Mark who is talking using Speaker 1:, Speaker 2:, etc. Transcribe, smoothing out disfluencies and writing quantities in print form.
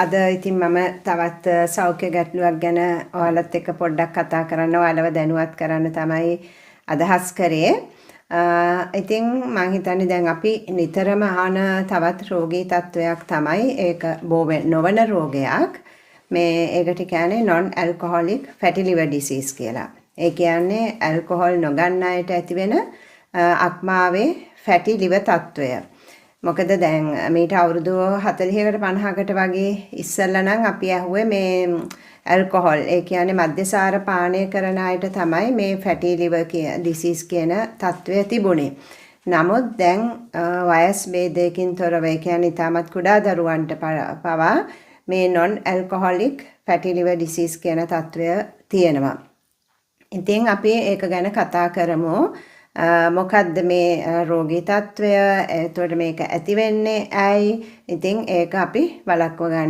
Speaker 1: අද ඉතින් මම තවත් සෞඛ්‍ය ගැටලුවක් ගැන ඔයාලත් එක්ක පොඩ්ඩක් කතා කරන්න ඔයාලව දැනුවත් කරන්න තමයි අදහස් කරේ. ඉතින් මම හිතන්නේ දැන් අපි නිතරම අහන තවත් රෝගී තත්වයක් තමයි ඒක නොවන රෝගයක්. මේ ඒකට කියන්නේ non alcoholic fatty liver disease කියලා. ඒ කියන්නේ ඇල්කොහොල් නොගන්න අයට ඇතිවෙන අක්මාවේ fatty liver තත්වය. මොකද දැන් මේට අවුරුදු 40කට 50කට වගේ ඉස්සෙල්ලා නම් අපි ඇහුවේ මේ ඇල්කොහොල් ඒ කියන්නේ මද්යසාර පානය කරන අයට තමයි මේ fatty liver disease කියන තත්වය තිබුණේ. නමුත් දැන් වයස් ભેදයකින් තොරව ඒ කියන්නේ තාමත් කුඩා දරුවන්ට පවා මේ non alcoholic fatty liver disease කියන තත්වය තියෙනවා. ඉතින් අපි ඒක ගැන කතා කරමු. මොකද්ද මේ රෝගී තත්වය? එතකොට මේක ඇති වෙන්නේ ඇයි? ඉතින් ඒක අපි වළක්ව ගන්න